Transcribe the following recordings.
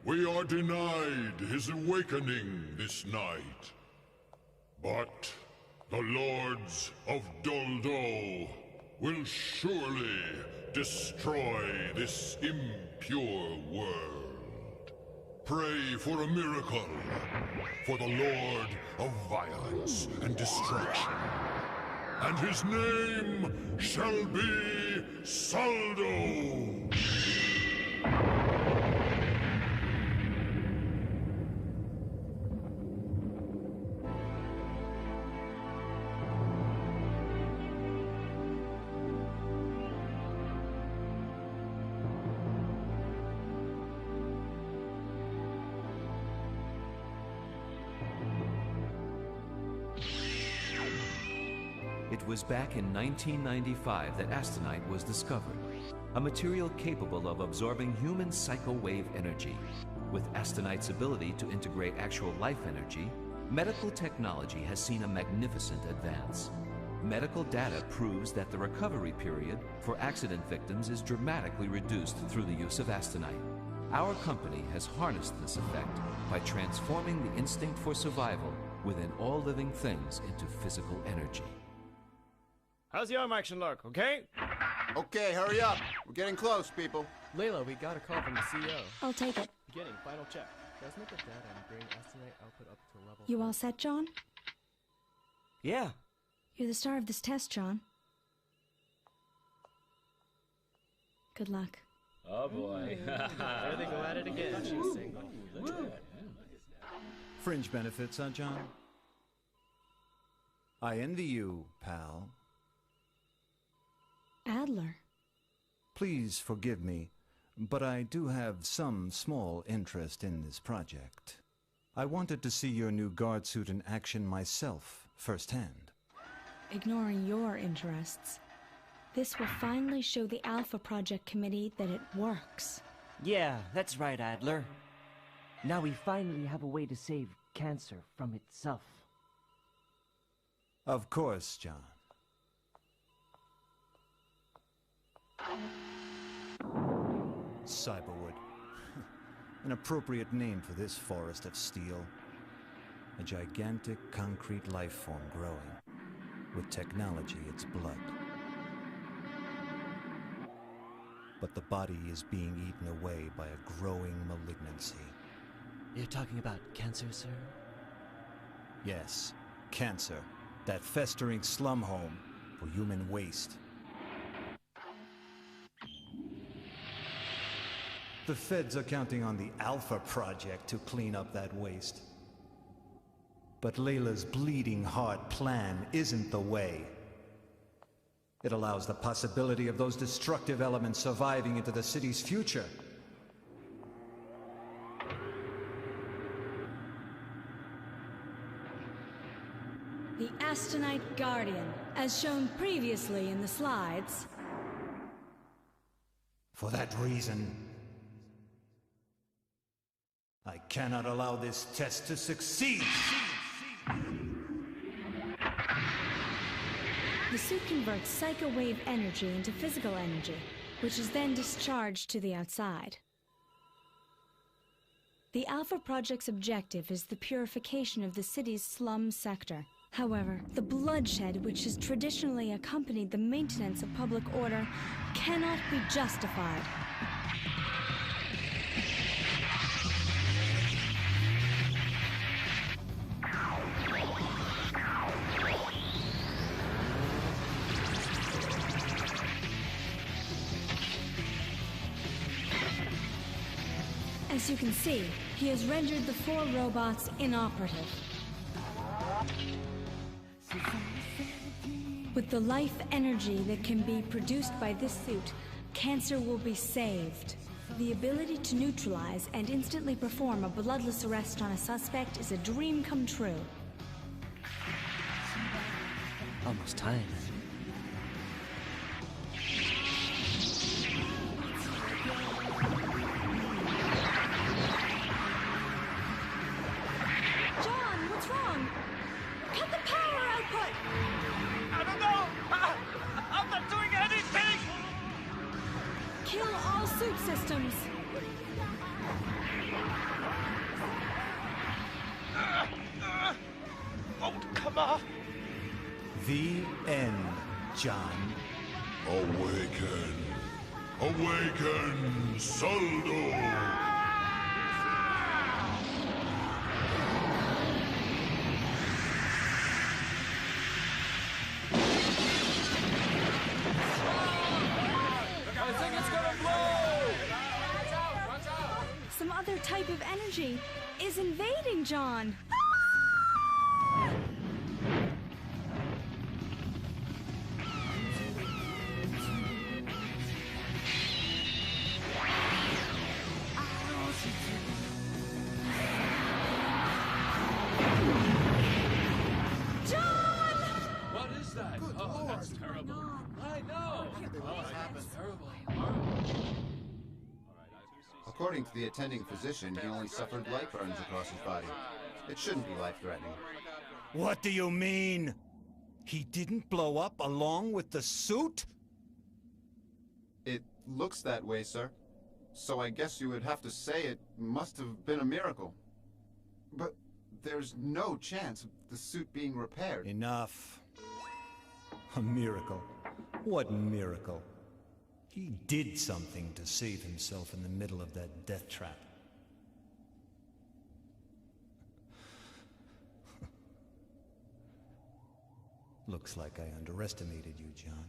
we are denied his awakening this night. But the Lords of Doldol will surely destroy this impure world. Pray for a miracle, for the Lord of Violence and Destruction. And his name shall be Saldo! It was back in 1995 that Astonite was discovered, a material capable of absorbing human psychowave energy. With Astonite's ability to integrate actual life energy, medical technology has seen a magnificent advance. Medical data proves that the recovery period for accident victims is dramatically reduced through the use of Astonite. Our company has harnessed this effect by transforming the instinct for survival within all living things into physical energy. How's the arm action look, okay? Okay, hurry up. We're getting close, people. Layla, we got a call from the CEO. I'll take it. Beginning, final check. Transmit the data and bring Astonite output up to level... You all set, John? Yeah. You're the star of this test, John. Good luck. Oh boy. There they go at it again, she was saying. Fringe benefits, huh, John? I envy you, pal. Adler. Please forgive me, but I do have some small interest in this project. I wanted to see your new guard suit in action myself, firsthand. Ignoring your interests, this will finally show the Alpha Project Committee that it works. Yeah, that's right, Adler. Now we finally have a way to save cancer from itself. Of course, John. Cyberwood. An appropriate name for this forest of steel. A gigantic concrete life form growing. With technology, its blood. But the body is being eaten away by a growing malignancy. You're talking about cancer, sir? Yes, cancer. That festering slum home for human waste. The feds are counting on the Alpha Project to clean up that waste. But Layla's bleeding heart plan isn't the way. It allows the possibility of those destructive elements surviving into the city's future. The Astonite Guardian, as shown previously in the slides. For that reason, I cannot allow this test to succeed! The suit converts psychowave energy into physical energy, which is then discharged to the outside. The Alpha Project's objective is the purification of the city's slum sector. However, the bloodshed which has traditionally accompanied the maintenance of public order cannot be justified. As you can see, he has rendered the 4 robots inoperative. With the life energy that can be produced by this suit, cancer will be saved. The ability to neutralize and instantly perform a bloodless arrest on a suspect is a dream come true. Almost time. John, what's wrong? Cut the power output! I don't know! I'm not doing anything! Kill all suit systems! John. Awaken! Awaken, Soldo! Some other type of energy is invading John. What is that? Oh, that's terrible. I know. Oh, that's terrible. According to the attending physician, he only suffered light burns across his body. It shouldn't be life-threatening. What do you mean? He didn't blow up along with the suit? It looks that way, sir. So I guess you would have to say it must have been a miracle. But there's no chance of the suit being repaired. Enough. A miracle. What miracle? He did something to save himself in the middle of that death trap. Looks like I underestimated you, John.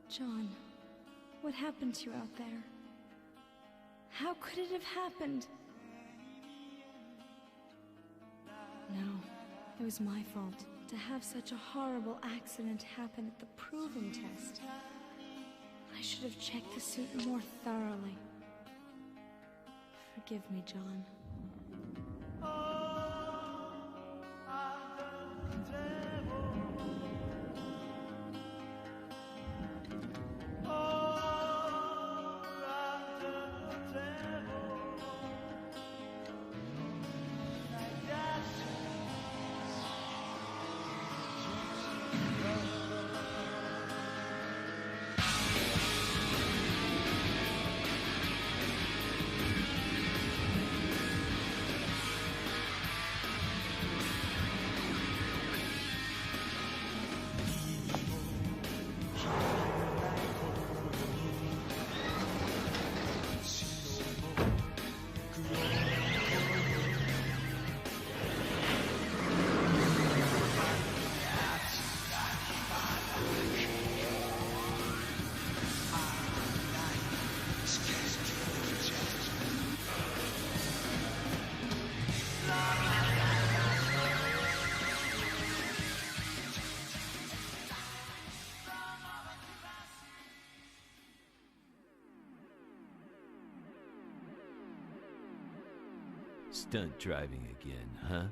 John, what happened to you out there? How could it have happened? No, it was my fault to have such a horrible accident happen at the proving test. I should have checked the suit more thoroughly. Forgive me, John. Stunt driving again, huh?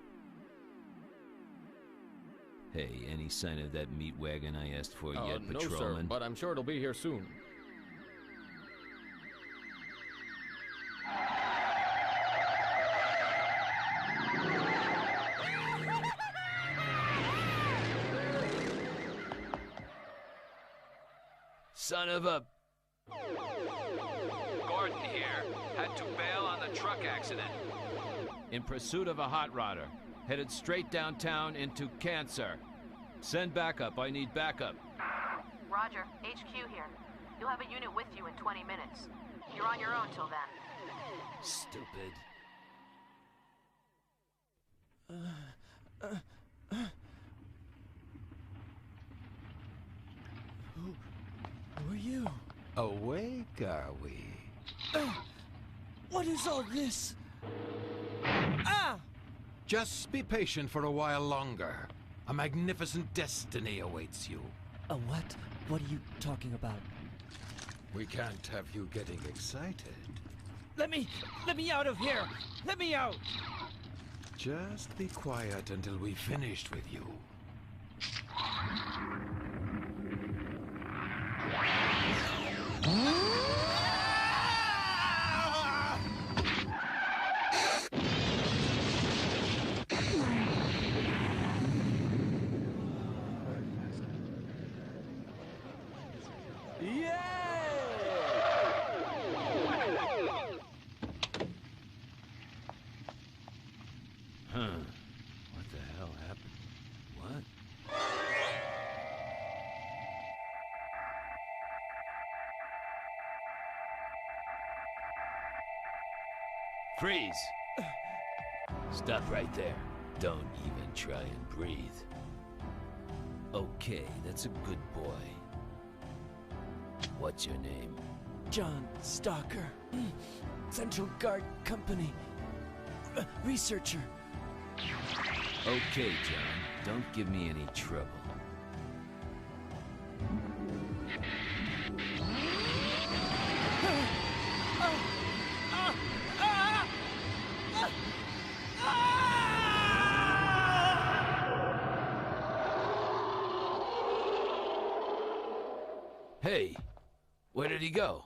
Hey, any sign of that meat wagon I asked for yet, No, sir, patrolman? but I'm sure it'll be here soon. Son of a... Gordon here. Had to bail on the truck accident. In pursuit of a hot rodder. Headed straight downtown into Cancer. Send backup. I need backup. Roger. HQ here. You'll have a unit with you in 20 minutes. You're on your own till then. Stupid. Who are you? Awake, are we? What is all this? Ah! Just be patient for a while longer. A magnificent destiny awaits you. A what? What are you talking about? We can't have you getting excited. Let me out of here! Let me out! Just be quiet until we've finished with you. Freeze! Stop right there. Don't even try and breathe. Okay, that's a good boy. What's your name? John Stalker. Central Guard Company. Researcher. Okay, John, don't give me any trouble. Hey, where did he go?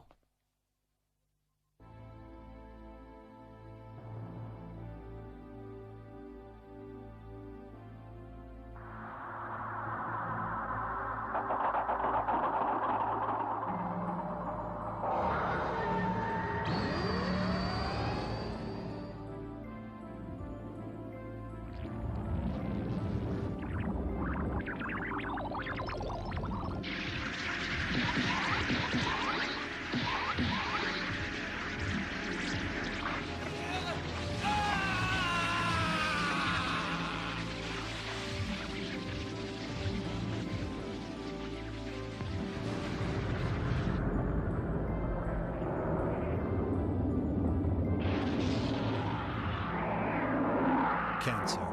Cancer.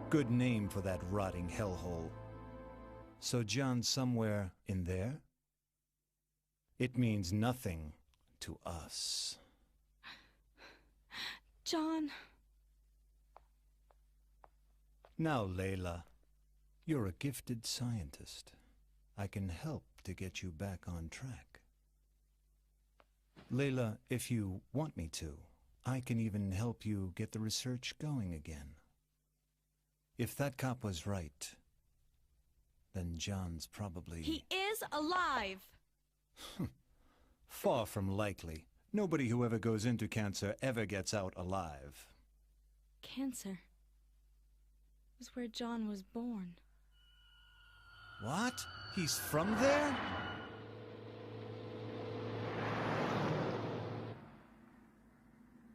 Good name for that rotting hellhole. So John's somewhere in there? It means nothing to us. John. Now, Layla, you're a gifted scientist. I can help to get you back on track. Layla, if you want me to, I can even help you get the research going again. If that cop was right, then John's probably... He is alive! Far from likely. Nobody who ever goes into cancer ever gets out alive. Cancer was where John was born. What? He's from there?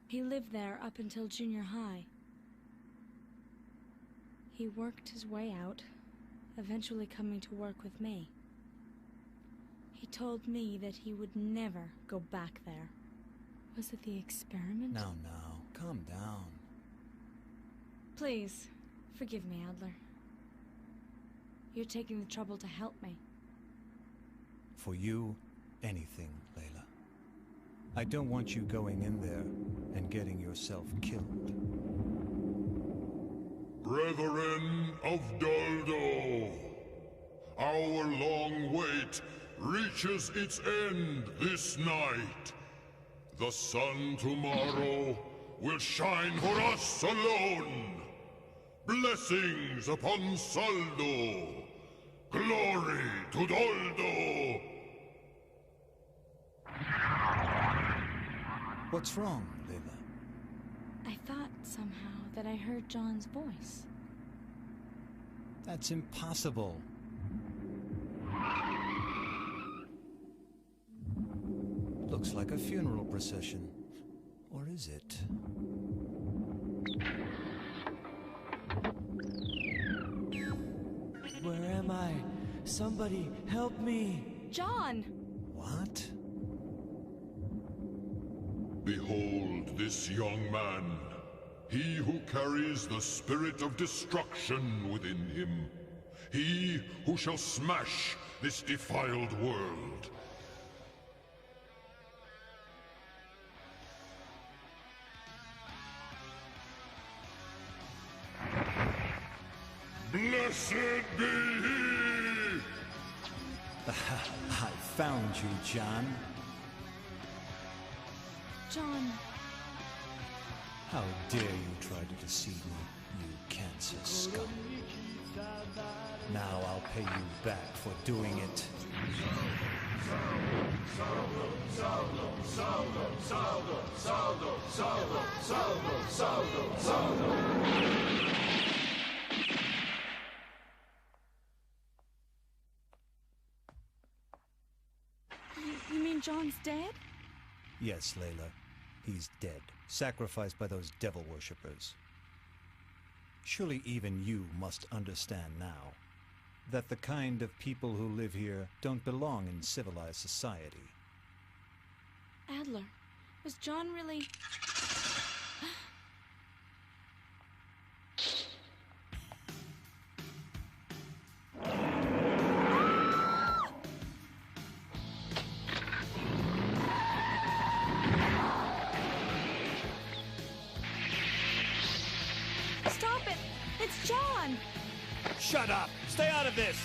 He lived there up until junior high. He worked his way out, eventually coming to work with me. He told me that he would never go back there. Was it the experiment? Now, calm down. Please, forgive me, Adler. You're taking the trouble to help me. For you, anything, Layla. I don't want you going in there and getting yourself killed. Brethren of Doldo, our long wait reaches its end this night. The sun tomorrow will shine for us alone. Blessings upon Soldo. Glory to Doldo. What's wrong, Layla? I thought somehow that I heard John's voice. That's impossible. Looks like a funeral procession. Or is it? Where am I? Somebody help me! John! What? Behold this young man. He who carries the spirit of destruction within him. He who shall smash this defiled world. Blessed be he! I found you, John. John. How dare you try to deceive me, you cancer scum. Now I'll pay you back for doing it. You mean John's dead? Yes, Layla. He's dead, sacrificed by those devil worshippers. Surely even you must understand now that the kind of people who live here don't belong in civilized society. Adler, was John really... Stop it! It's John! Shut up! Stay out of this!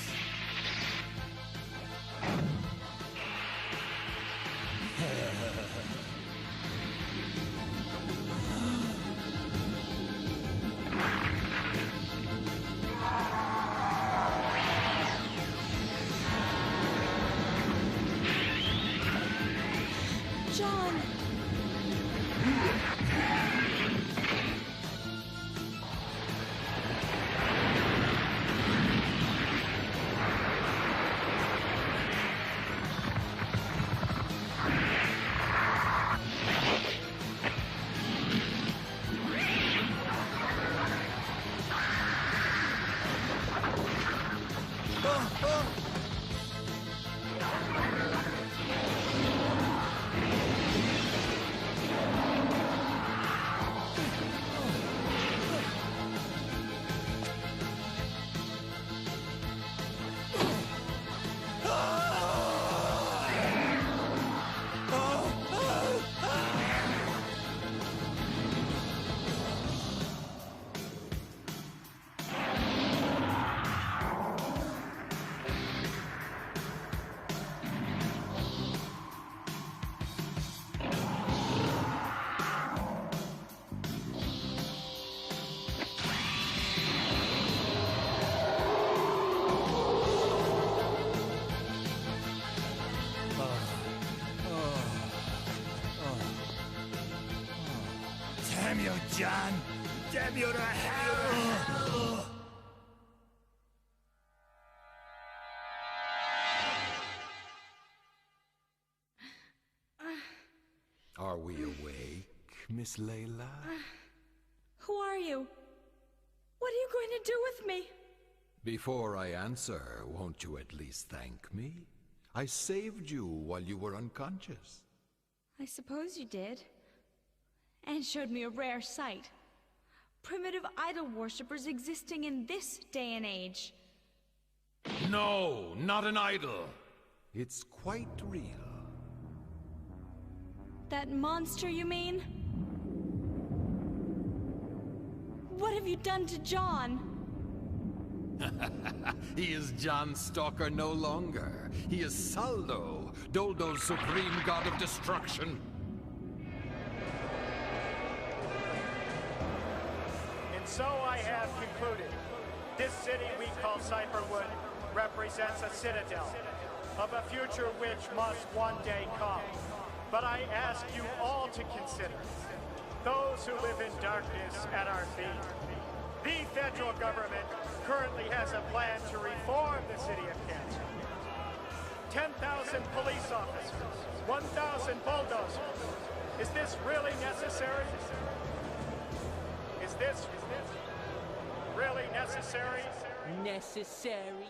John! Damn you, John! Damn you to hell! Are we awake, Miss Layla? Who are you? What are you going to do with me? Before I answer, won't you at least thank me? I saved you while you were unconscious. I suppose you did. And showed me a rare sight. Primitive idol worshippers existing in this day and age. No, not an idol. It's quite real. That monster, you mean? What have you done to John? He is John Stalker no longer. He is Saldo, Doldo's supreme god of destruction. And so I have concluded. This city we call Cyberwood represents a citadel of a future which must one day come. But I ask you all to consider those who live in darkness at our feet. The federal government currently has a plan to reform the city of Kansas. 10,000 police officers, 1,000 bulldozers. Is this really necessary? Is this really necessary? Necessary?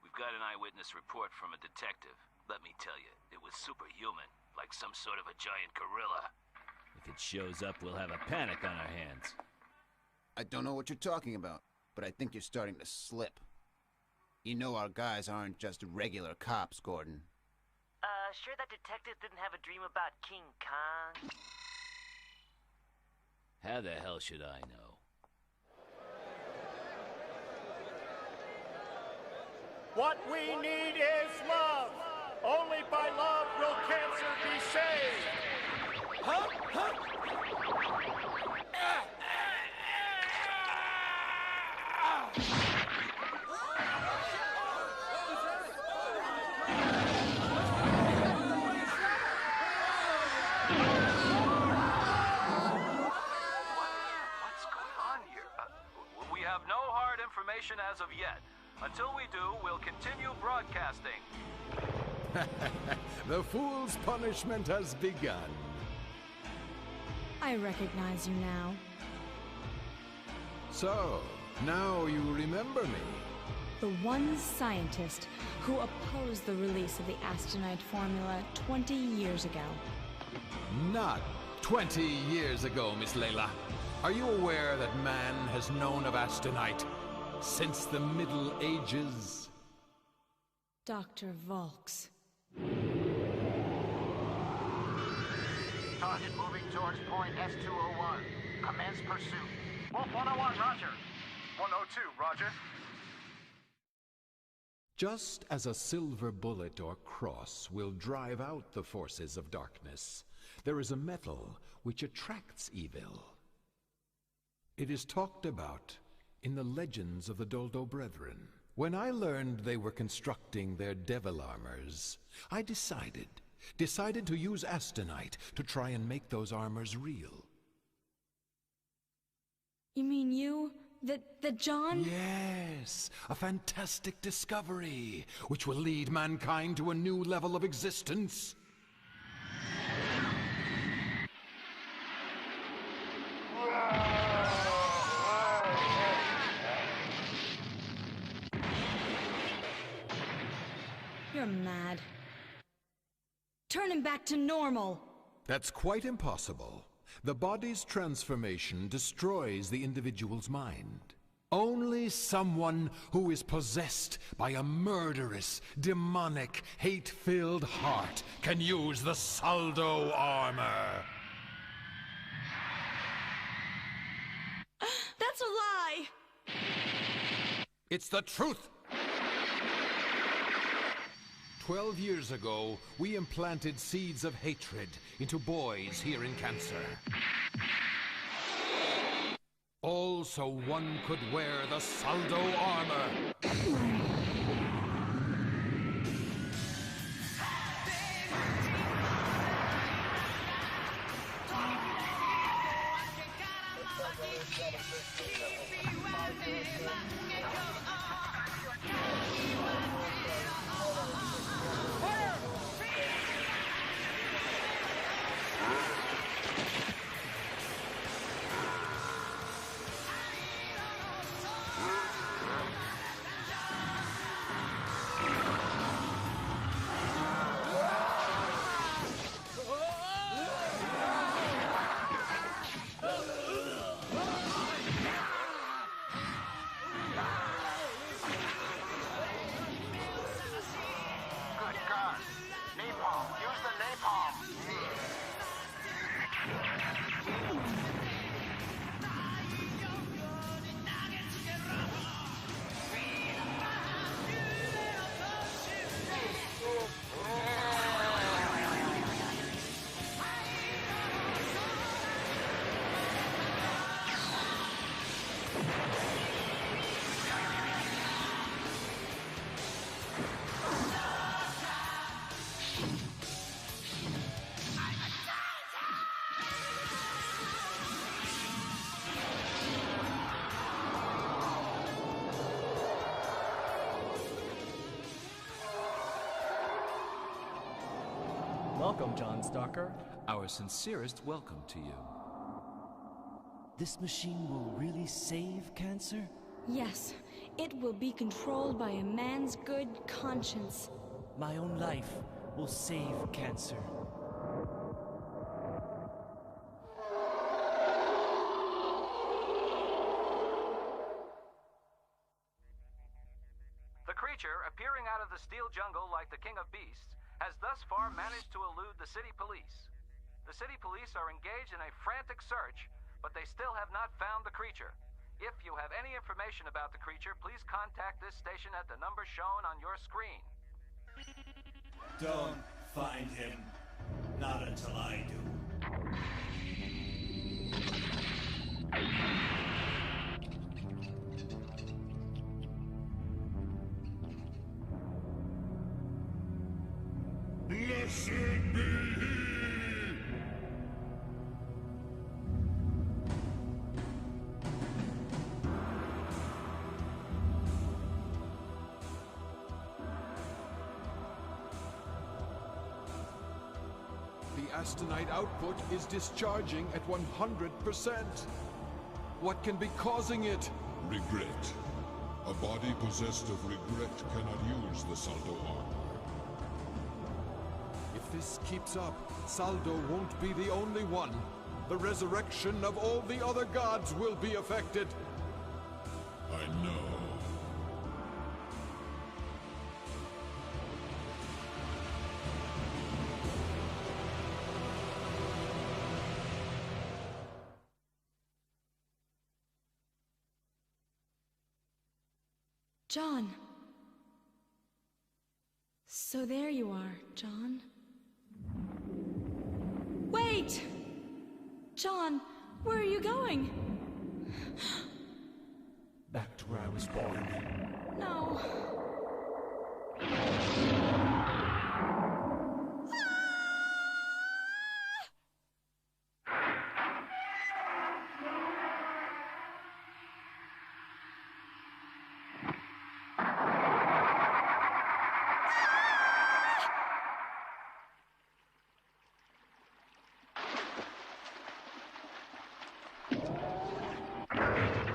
We've got an eyewitness report from a detective. Let me tell you, it was superhuman, like some sort of a giant gorilla. If it shows up, we'll have a panic on our hands. I don't know what you're talking about, but I think you're starting to slip. You know our guys aren't just regular cops, Gordon. Sure that detective didn't have a dream about King Kong? How the hell should I know? What we need is love. Only by love will cancer be saved. Huh? Huh? As of yet. Until we do, we'll continue broadcasting. The fool's punishment has begun. I recognize you now. So, now you remember me. The one scientist who opposed the release of the Astonite formula 20 years ago. Not 20 years ago, Miss Layla. Are you aware that man has known of Astonite since the Middle Ages? Dr. Volks. Target moving towards point S201. Commence pursuit. Wolf 101, roger. 102, roger. Just as a silver bullet or cross will drive out the forces of darkness, there is a metal which attracts evil. It is talked about in the legends of the Doldo Brethren. When I learned they were constructing their devil armors, I decided to use Astonite to try and make those armors real. You mean you? That John? Yes, a fantastic discovery, which will lead mankind to a new level of existence. You're mad. Turn him back to normal. That's quite impossible. The body's transformation destroys the individual's mind. Only someone who is possessed by a murderous, demonic, hate-filled heart can use the Saldo armor. That's a lie! It's the truth! 12 years ago, we implanted seeds of hatred into boys here in Cancer. All so one could wear the Saldo armor. Welcome, John Stalker. Our sincerest welcome to you. This machine will really save Cancer? Yes, it will be controlled by a man's good conscience. My own life will save Cancer. The creature, appearing out of the steel jungle like the king of beasts, has thus far managed to elude the city police. The city police are engaged in a frantic search, but they still have not found the creature. If you have any information about the creature, please contact this station at the number shown on your screen. Don't find him. Not until I do. Blessed be he! Astonite output is discharging at 100%. What can be causing it? Regret. A body possessed of regret cannot use the Saldo armor. If this keeps up, Saldo won't be the only one. The resurrection of all the other gods will be affected. I know. John. So there you are, John. Wait! John, where are you going? Back to where I was born. No.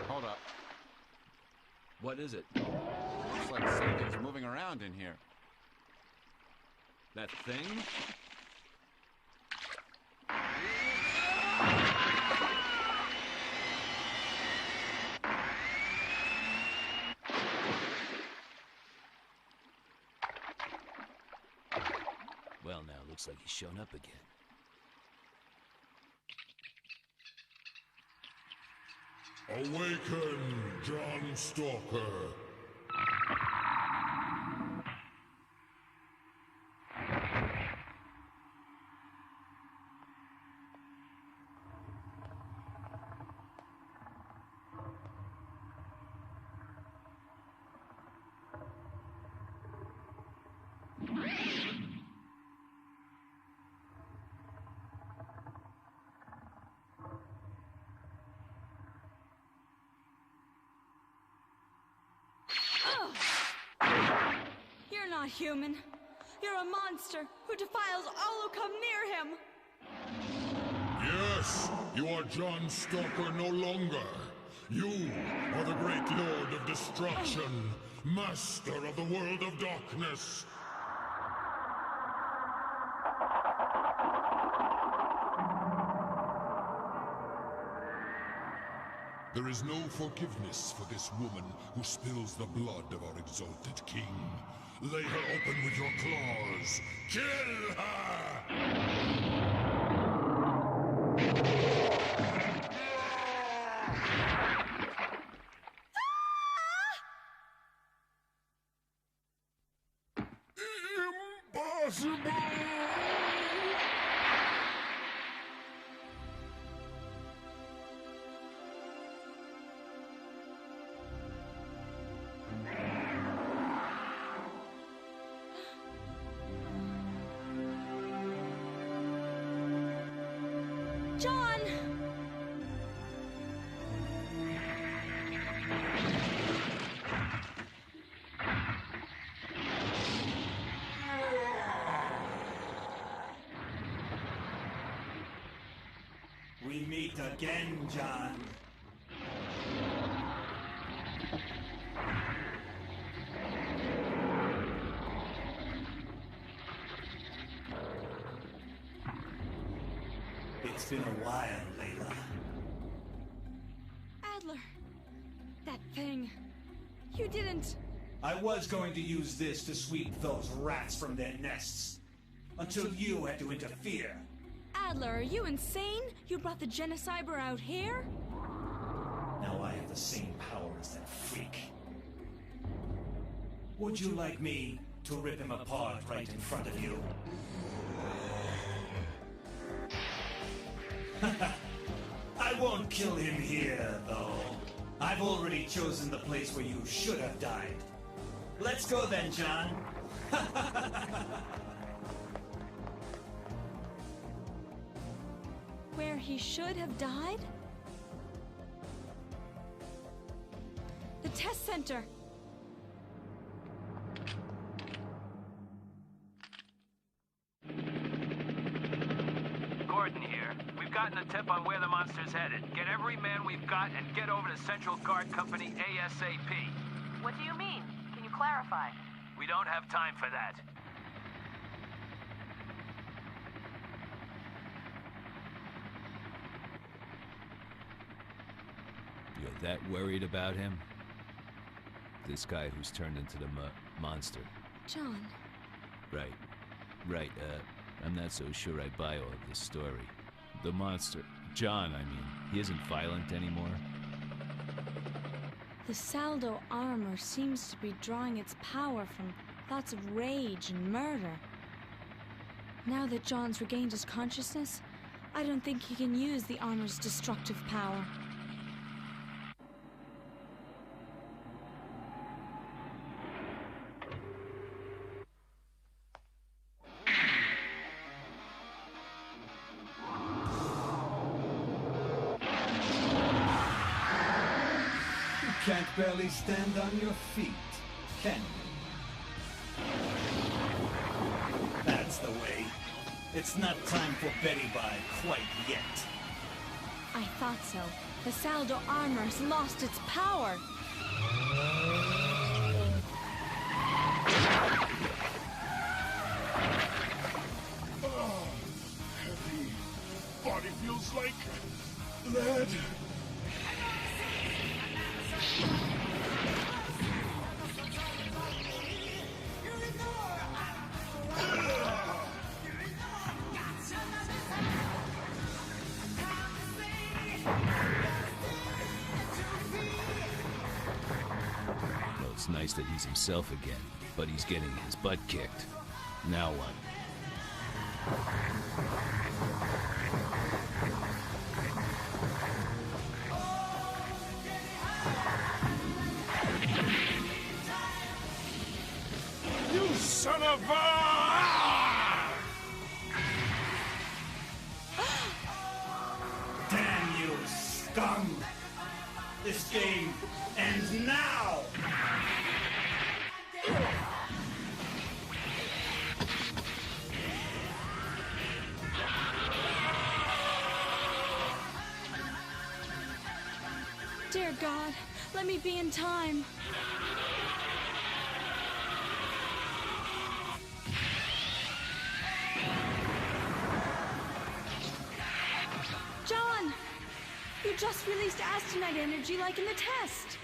Hold up. What is it? Looks like something's moving around in here. That thing? Well, now looks like he's shown up again. Awaken, John Stalker. You're not human. You're a monster who defiles all who come near him. Yes, you are John Stalker no longer. You are the great Lord of Destruction, Master of the World of Darkness. There is no forgiveness for this woman who spills the blood of our exalted king. Lay her open with your claws. Kill her! Impossible! John! We meet again, John. It's been a while, Layla. Adler. That thing. You didn't. I was going to use this to sweep those rats from their nests. Until you had to interfere. Adler, are you insane? You brought the Genociber out here? Now I have the same power as that freak. Would you like me to rip him apart right in front of you? I won't kill him here, though. I've already chosen the place where you should have died. Let's go then, John. Where he should have died? The test center! gotten a tip on where the monster's headed. Get every man we've got and get over to Central Guard Company ASAP. What do you mean? Can you clarify? We don't have time for that. You're that worried about him? This guy who's turned into the monster. John. Right. I'm not so sure I buy all of this story. The monster... John, I mean, he isn't violent anymore. The Saldo armor seems to be drawing its power from thoughts of rage and murder. Now that John's regained his consciousness, I don't think he can use the armor's destructive power. Can't barely stand on your feet, can you? That's the way. It's not time for Betty Bye quite yet. I thought so. The Saldo armor has lost its power. Oh, heavy. Body feels like lead. Well, it's nice that he's himself again, but he's getting his butt kicked. Now what? You son of a... Damn you, scum! This game ends now! Dear God, let me be in time. John! You just released Astonite energy like in the test.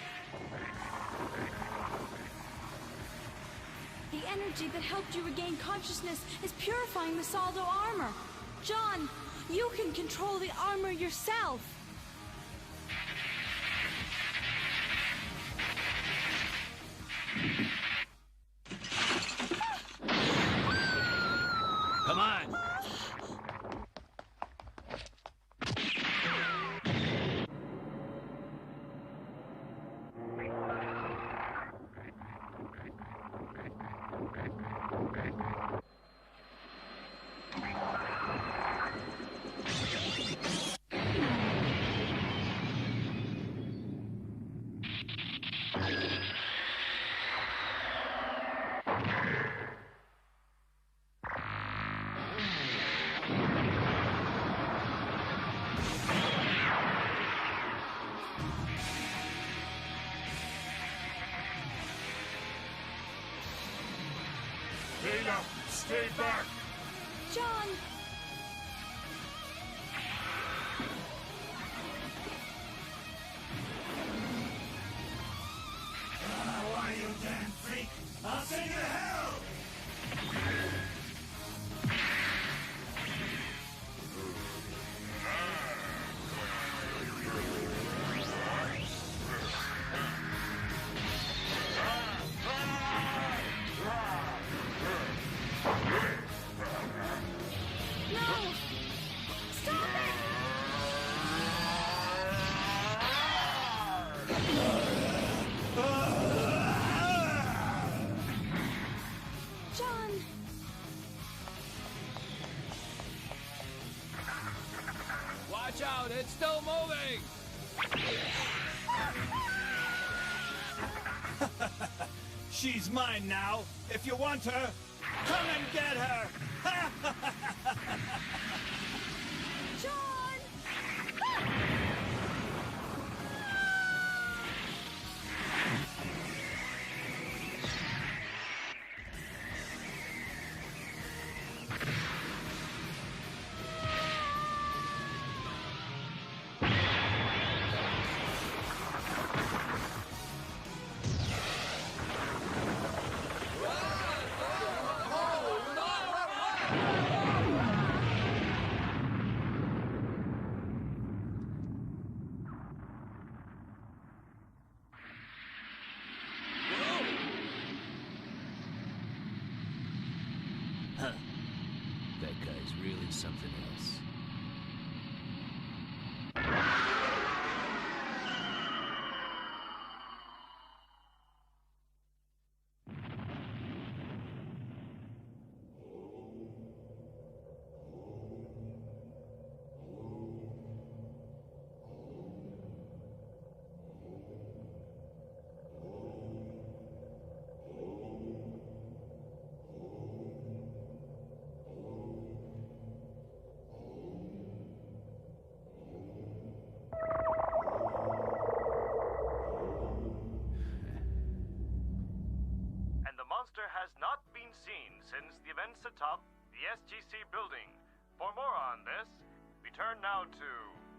The energy that helped you regain consciousness is purifying the Saldo armor. John, you can control the armor yourself. Come on! Dana, stay back! John! Why, you damn freak! I'll send you to hell! No! Stop it! John! Watch out, it's still moving! She's mine now. If you want her, come and get her! John! Huh. That guy's really something else. Has not been seen since the events atop the SGC building. For more on this, we turn now to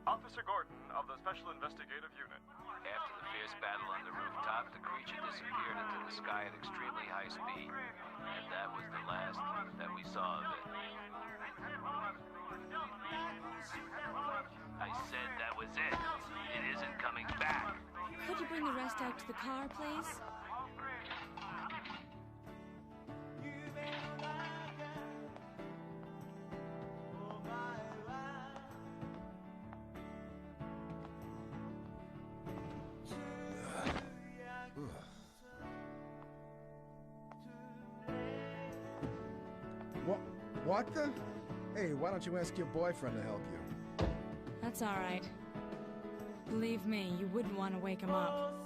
Officer Gordon of the Special Investigative Unit. After the fierce battle on the rooftop, the creature disappeared into the sky at extremely high speed. And that was the last that we saw of it. I said that was it. It isn't coming back. Could you bring the rest out to the car, please? What the? Hey, why don't you ask your boyfriend to help you? That's all right. Believe me, you wouldn't want to wake him up.